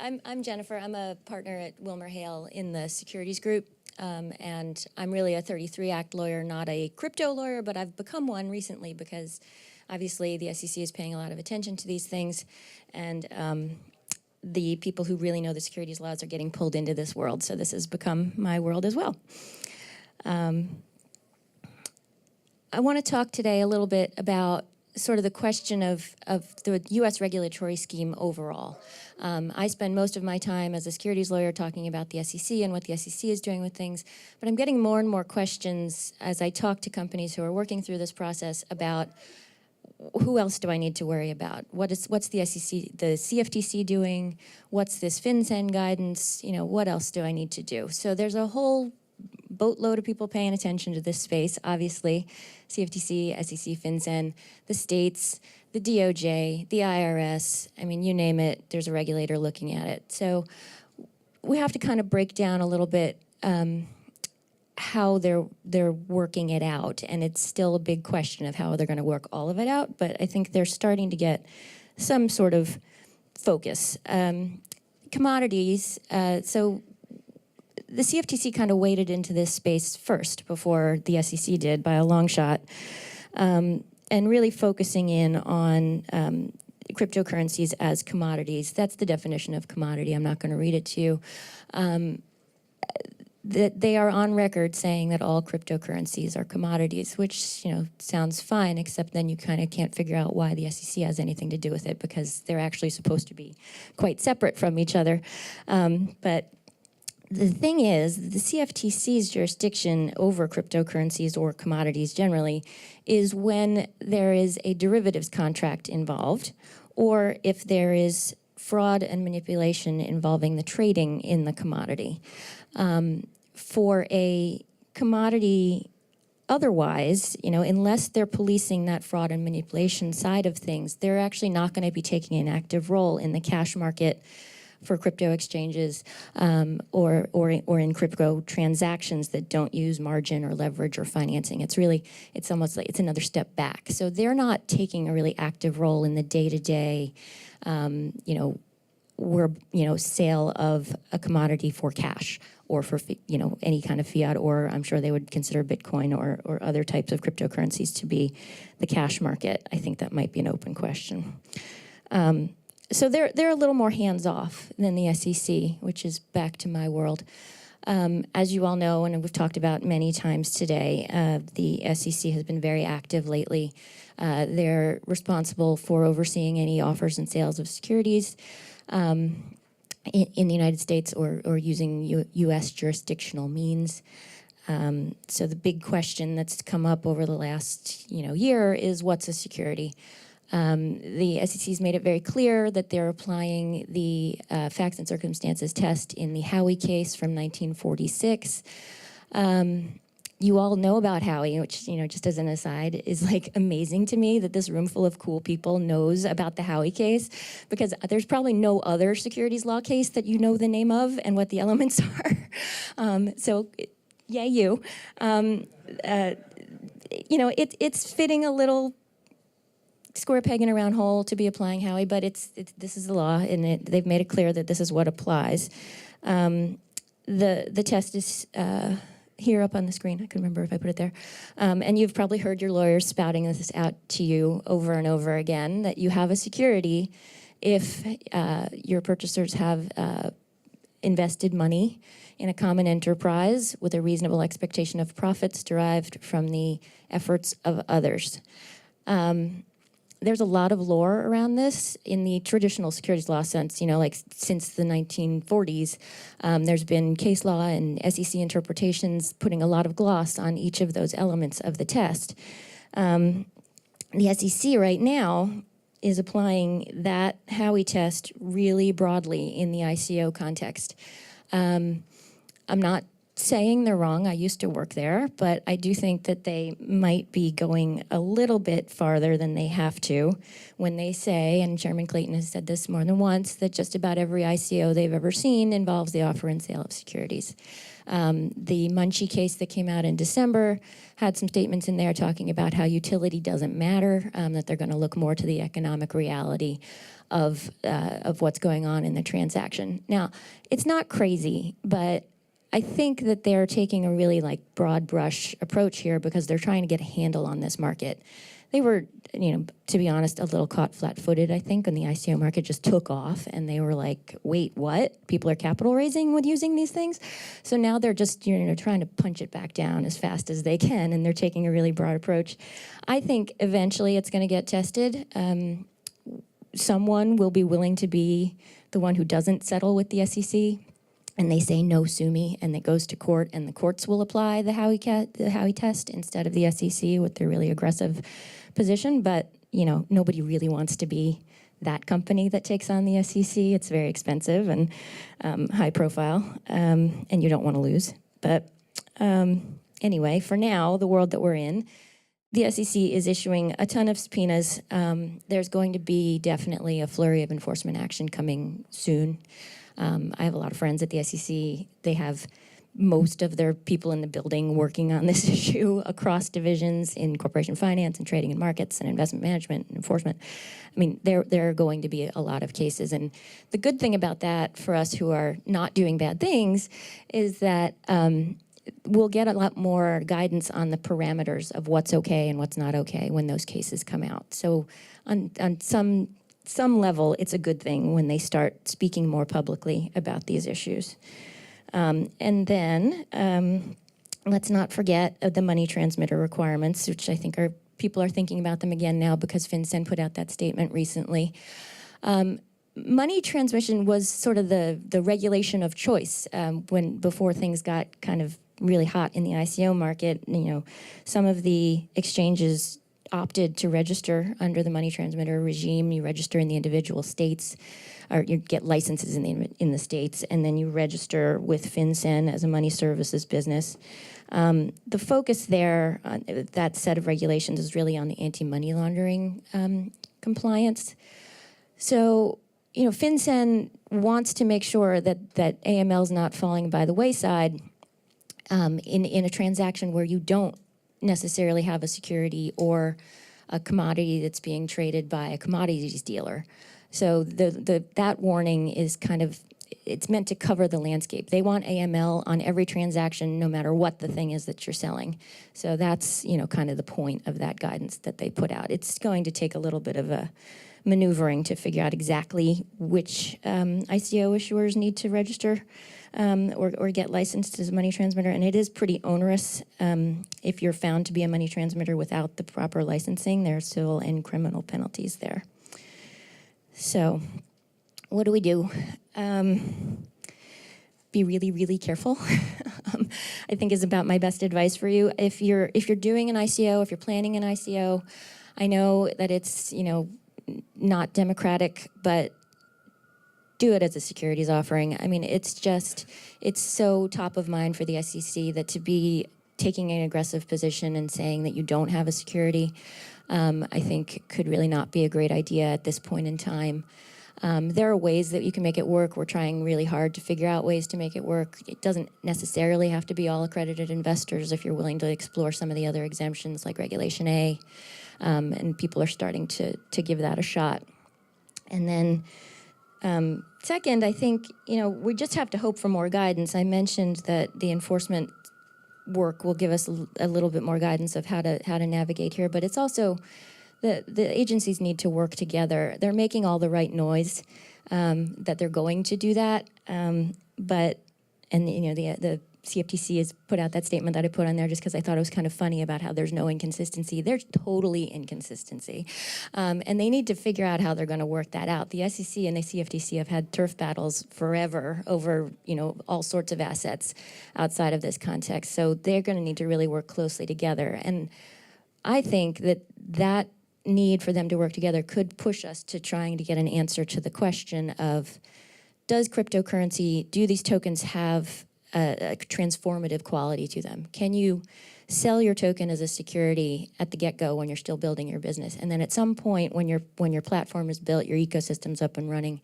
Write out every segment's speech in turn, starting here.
I'm Jennifer. I'm a partner at WilmerHale in the securities group. And I'm really a 33 Act lawyer, not a crypto lawyer, but I've become one recently because obviously the SEC is paying a lot of attention to these things. And the people who really know the securities laws are getting pulled into this world. So this has become my world as well. I want to talk today a little bit about sort of the question of the U.S. regulatory scheme overall. I spend most of my time as a securities lawyer talking about the SEC and what the SEC is doing with things, but I'm getting more and more questions as I talk to companies who are working through this process about who else do I need to worry about? What's the SEC, the CFTC doing? What's this FinCEN guidance? You know, what else do I need to do? So there's a whole boatload of people paying attention to this space, obviously. CFTC, SEC, FinCEN, the states, the DOJ, the IRS, I mean, you name it, there's a regulator looking at it. So we have to kind of break down a little bit how they're working it out, and it's still a big question of how they're going to work all of it out, but I think they're starting to get some sort of focus. Commodities, so the CFTC kind of waded into this space first before the SEC did by a long shot, and really focusing in on cryptocurrencies as commodities. That's the definition of commodity. I'm not going to read it to you. That they are on record saying that all cryptocurrencies are commodities, which, you know, sounds fine, except then you kind of can't figure out why the SEC has anything to do with it, because they're actually supposed to be quite separate from each other. But the thing is, the CFTC's jurisdiction over cryptocurrencies or commodities generally is when there is a derivatives contract involved, or if there is fraud and manipulation involving the trading in the commodity. For a commodity otherwise, you know, unless they're policing that fraud and manipulation side of things, they're actually not going to be taking an active role in the cash market for crypto exchanges or in crypto transactions that don't use margin or leverage or financing. It's almost like it's another step back. So they're not taking a really active role in the day-to-day, sale of a commodity for cash or for, any kind of fiat, or I'm sure they would consider Bitcoin or other types of cryptocurrencies to be the cash market. I think that might be an open question. So they're a little more hands-off than the SEC, which is back to my world. As you all know, and we've talked about many times today, the SEC has been very active lately. They're responsible for overseeing any offers and sales of securities in the United States or using U.S. jurisdictional means. So the big question that's come up over the last year is, what's a security? The SEC's made it very clear that they're applying the facts and circumstances test in the Howey case from 1946. You all know about Howey, which, just as an aside, is like amazing to me that this room full of cool people knows about the Howey case, because there's probably no other securities law case that you know the name of and what the elements are. So, yay you. It's fitting a little square peg in a round hole to be applying Howey, but this is the law, and they've made it clear that this is what applies. The test is here up on the screen. I can remember if I put it there. And you've probably heard your lawyers spouting this out to you over and over again, that you have a security if your purchasers have invested money in a common enterprise with a reasonable expectation of profits derived from the efforts of others. There's a lot of lore around this in the traditional securities law sense, like since the 1940s. There's been case law and SEC interpretations putting a lot of gloss on each of those elements of the test. The SEC right now is applying that Howey test really broadly in the ICO context. I'm not saying they're wrong. I used to work there, but I do think that they might be going a little bit farther than they have to when they say, and Chairman Clayton has said this more than once, that just about every ICO they've ever seen involves the offer and sale of securities. The Munchie case that came out in December had some statements in there talking about how utility doesn't matter, that they're going to look more to the economic reality of what's going on in the transaction. Now, it's not crazy, but I think that they're taking a really broad brush approach here because they're trying to get a handle on this market. They were, to be honest, a little caught flat-footed, I think, when the ICO market just took off and they were like, wait, what? People are capital raising with using these things? So now they're just, trying to punch it back down as fast as they can, and they're taking a really broad approach. I think eventually it's going to get tested. Someone will be willing to be the one who doesn't settle with the SEC, and they say, no, sue me, and it goes to court, and the courts will apply the Howey test instead of the SEC with their really aggressive position. But, nobody really wants to be that company that takes on the SEC. It's very expensive and high profile, and you don't want to lose. But anyway, for now, the world that we're in, the SEC is issuing a ton of subpoenas. There's going to be definitely a flurry of enforcement action coming soon. I have a lot of friends at the SEC. They have most of their people in the building working on this issue across divisions in corporation finance and trading and markets and investment management and enforcement. I mean, there are going to be a lot of cases. And the good thing about that for us who are not doing bad things is that we'll get a lot more guidance on the parameters of what's okay and what's not okay when those cases come out. So on some level, it's a good thing when they start speaking more publicly about these issues. And then let's not forget the money transmitter requirements, which I think people are thinking about them again now because FinCEN put out that statement recently. Money transmission was sort of the regulation of choice before things got kind of really hot in the ICO market. Some of the exchanges opted to register under the money transmitter regime. You register in the individual states, or you get licenses in the states, and then you register with FinCEN as a money services business. The focus there, that set of regulations, is really on the anti-money laundering compliance. So, FinCEN wants to make sure that AML is not falling by the wayside in a transaction where you don't necessarily have a security or a commodity that's being traded by a commodities dealer. So that warning is it's meant to cover the landscape. They want AML on every transaction, no matter what the thing is that you're selling. So that's, kind of the point of that guidance that they put out. It's going to take a little bit of a maneuvering to figure out exactly which ICO issuers need to register or get licensed as a money transmitter. And it is pretty onerous. If you're found to be a money transmitter without the proper licensing, there are civil and criminal penalties there. So what do we do? Be really, really careful. I think is about my best advice for you. If you're doing an ICO, if you're planning an ICO, I know that it's, not democratic, but do it as a securities offering. I mean, it's so top of mind for the SEC that to be taking an aggressive position and saying that you don't have a security, I think could really not be a great idea at this point in time. There are ways that you can make it work. We're trying really hard to figure out ways to make it work. It doesn't necessarily have to be all accredited investors if you're willing to explore some of the other exemptions like Regulation A, and people are starting to give that a shot. And then second, I think, we just have to hope for more guidance. I mentioned that the enforcement work will give us a little bit more guidance of how to navigate here, but it's also the agencies need to work together. They're making all the right noise that they're going to do that, the CFTC has put out that statement that I put on there just because I thought it was kind of funny about how there's no inconsistency. There's totally inconsistency. And they need to figure out how they're going to work that out. The SEC and the CFTC have had turf battles forever over, all sorts of assets outside of this context. So they're going to need to really work closely together. And I think that need for them to work together could push us to trying to get an answer to the question of, do these tokens have a transformative quality to them? Can you sell your token as a security at the get-go when you're still building your business? And then at some point when your platform is built, your ecosystem's up and running,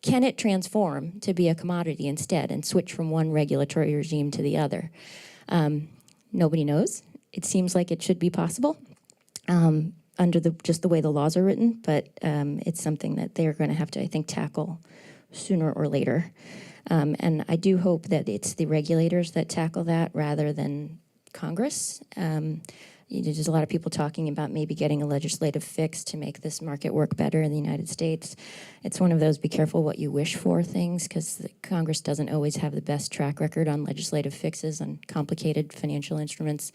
can it transform to be a commodity instead and switch from one regulatory regime to the other? Nobody knows. It seems like it should be possible under just the way the laws are written, but it's something that they're going to have to, I think, tackle sooner or later. And I do hope that it's the regulators that tackle that rather than Congress. There's a lot of people talking about maybe getting a legislative fix to make this market work better in the United States. It's one of those be careful what you wish for things, because Congress doesn't always have the best track record on legislative fixes on complicated financial instruments.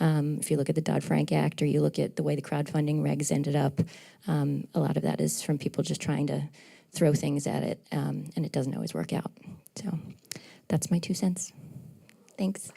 If you look at the Dodd-Frank Act or you look at the way the crowdfunding regs ended up, a lot of that is from people just trying to throw things at it, and it doesn't always work out. So that's my 2 cents. Thanks.